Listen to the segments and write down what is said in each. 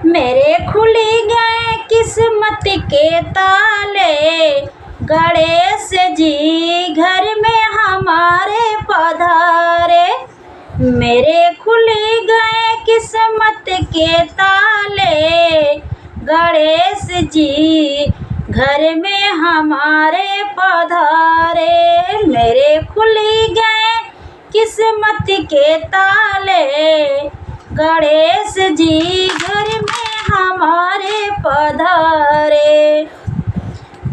मेरे खुली गए किस्मत के ताले, गणेश जी घर में हमारे पधारे। मेरे खुली गए किस्मत के ताले, गणेश जी घर में हमारे पधारे। मेरे खुली गए किस्मत के ताले, गणेश जी घर में हमारे पधारे।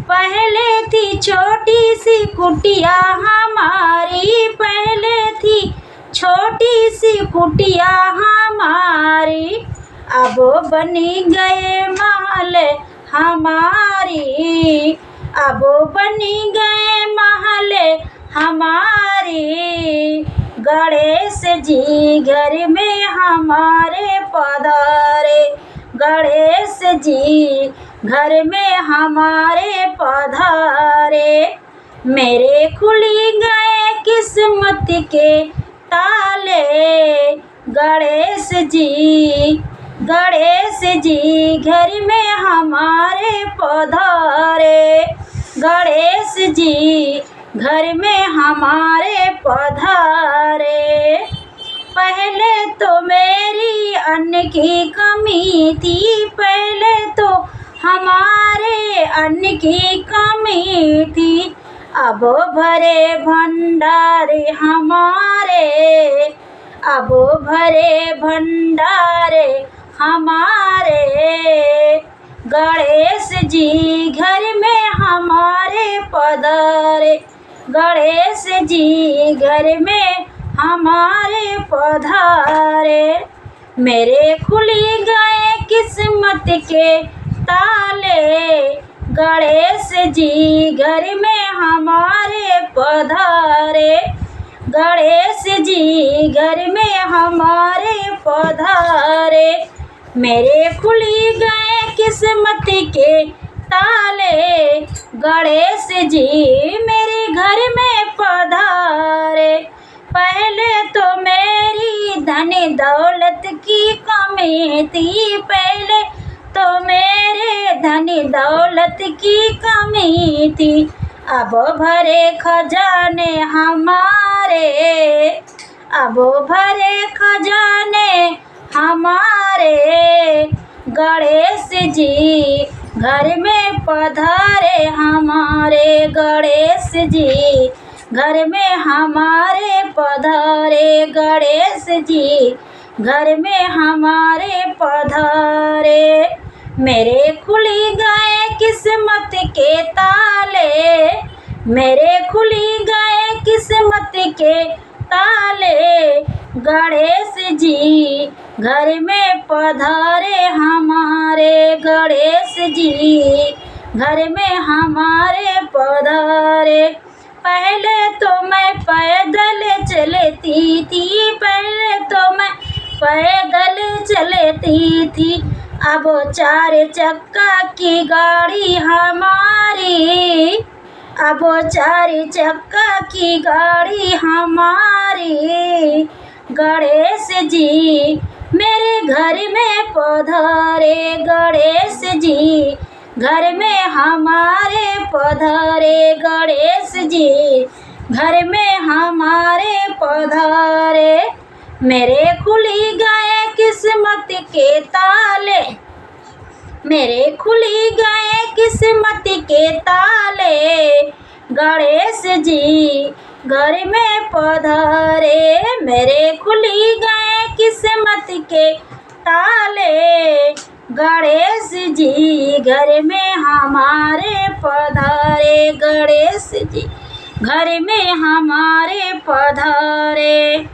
पहले थी छोटी सी कुटिया हमारी, पहले थी छोटी सी कुटिया हमारी, अब बनी गए महल हमारी, अब बनी गए महल हमारी। गणेश जी घर में हमारे पधारे, गणेश जी घर में हमारे पधारे। मेरे खुली गए किस्मत के ताले, गणेश जी घर में हमारे पधारे। गणेश जी घर में हमारे पधारे। पहले तो मेरी अन्न की कमी थी, पहले तो हमारे अन्न की कमी थी, अब भरे भंडारे हमारे, अब भरे भंडारे हमारे। गणेश जी घर में हमारे पधारे, गणेश जी घर में हमारे पधारे। मेरे खुली गए किस्मत के ताले, गणेश जी घर में हमारे पधारे। गणेश जी घर में हमारे पधारे। मेरे खुली गए किस्मत के ताले, गणेश जी मेरे घर में पधारे। पहले तो मेरी धन दौलत की कमी थी, पहले तो मेरे धन दौलत की कमी थी, अब भरे खजाने हमारे, अब भरे खजाने हमारे। गणेश जी घर में पधारे हमारे, गणेश जी घर में हमारे पधारे। गणेश जी घर में हमारे पधारे। मेरे खुली गए किस्मत के ताले, मेरे खुली गए किस्मत के ताले, गणेश जी घर में पधारे हमारे। गणेश जी घर में हमारे पधारे। पहले तो मैं पैदल चलती थी, पहले तो मैं पैदल चलती थी, अब 4 चक्का की गाड़ी हमारी, अब 4 चक्का की गाड़ी हमारी। गणेश जी मेरे घर में पधारे, गणेश जी घर में हमारे पधारे। गणेश जी घर में हमारे पधारे। मेरे खुली गए किस्मत के ताले, मेरे खुली गए किस्मत के ताले, गणेश जी घर में पधारे। मेरे खुली गए किस्मत के ताले, गणेश जी घर में हमारे पधारे। गणेश जी घर में हमारे पधारे।